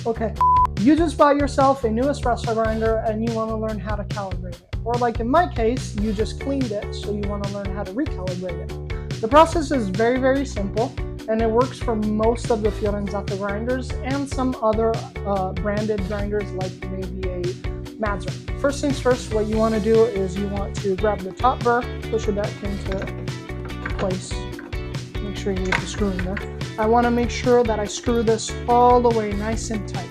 Okay, you just bought yourself a new espresso grinder and you want to learn how to calibrate it. Or like in my case, you just cleaned it, so you want to learn how to recalibrate it. The process is very, very simple, and it works for most of the Fiorenzato grinders and some other branded grinders like maybe a Mazzer. First things first, what you want to do is you want to grab the top burr, push it back into place. Make sure you get the screw in there. I want to make sure that I screw this all the way nice and tight.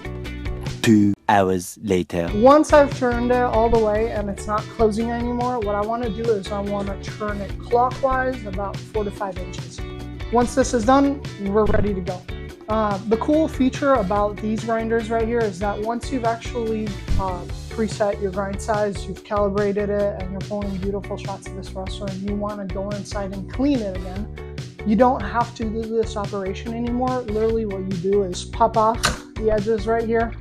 2 hours later. Once I've turned it all the way and it's not closing anymore, what I want to do is I want to turn it clockwise about 4 to 5 inches. Once this is done, we're ready to go. The cool feature about these grinders right here is that once you've actually preset your grind size, you've calibrated it, and you're pulling beautiful shots of espresso, and you want to go inside and clean it again, you don't have to do this operation anymore. Literally what you do is pop off the edges right here,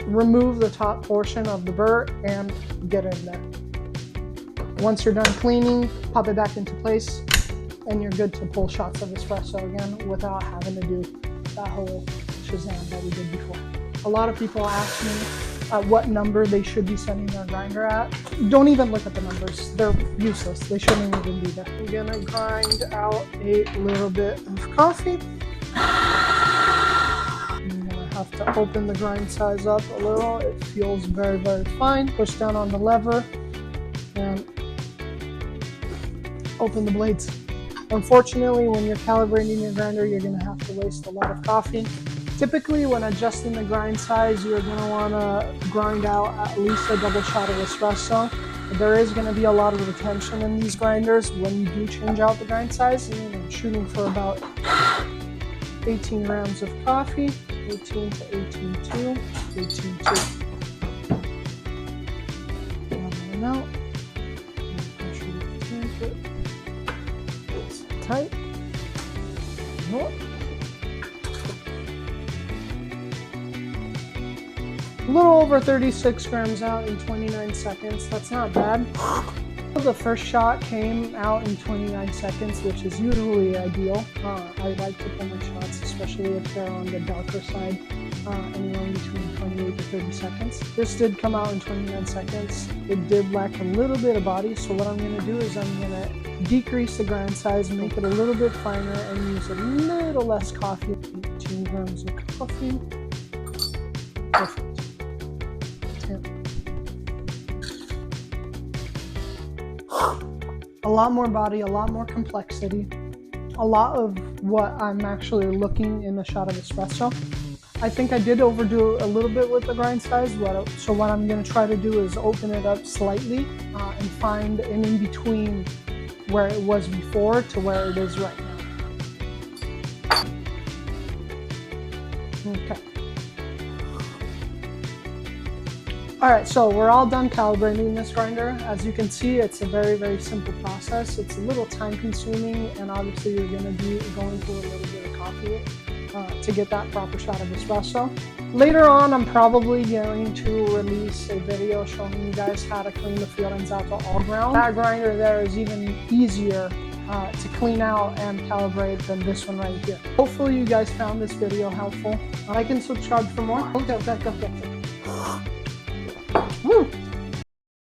remove the top portion of the burr, and get in there. Once you're done cleaning, pop it back into place, and you're good to pull shots of espresso again without having to do that whole Shazam that we did before. A lot of people ask me what number they should be setting their grinder at. Don't even look at the numbers. They're useless. They shouldn't even be there. I'm gonna grind out a little bit of coffee. I'm gonna have to open the grind size up a little. It feels very, very fine. Push down on the lever and open the blades. Unfortunately, when you're calibrating your grinder, you're going to have to waste a lot of coffee. Typically, when adjusting the grind size, you're going to want to grind out at least a double shot of espresso. There is going to be a lot of retention in these grinders when you do change out the grind size. I'm shooting for about 18 grams of coffee, 18 to 18.2, 18.2. One out. Tight. A little over 36 grams out in 29 seconds. That's not bad. The first shot came out in 29 seconds, which is usually ideal. I like to pull my shots, especially if they're on the darker side, anywhere between 28 to 30 seconds. This did come out in 29 seconds. It did lack a little bit of body, so what I'm going to do is I'm going to decrease the grind size, make it a little bit finer, and use a little less coffee. 18 grams of coffee. Perfect. 10. A lot more body, a lot more complexity, a lot of what I'm actually looking in a shot of espresso. I think I did overdo a little bit with the grind size, so what I'm going to try to do is open it up slightly and find an in-between where it was before to where it is right now. Okay. Alright, so we're all done calibrating this grinder. As you can see, it's a very, very simple process. It's a little time consuming, and obviously you're going to be going through a little bit of coffee to get that proper shot of espresso. Later on, I'm probably going to release a video showing you guys how to clean the Fiorenzato all ground. That grinder there is even easier to clean out and calibrate than this one right here. Hopefully you guys found this video helpful. Like and subscribe for more. Okay. Woo!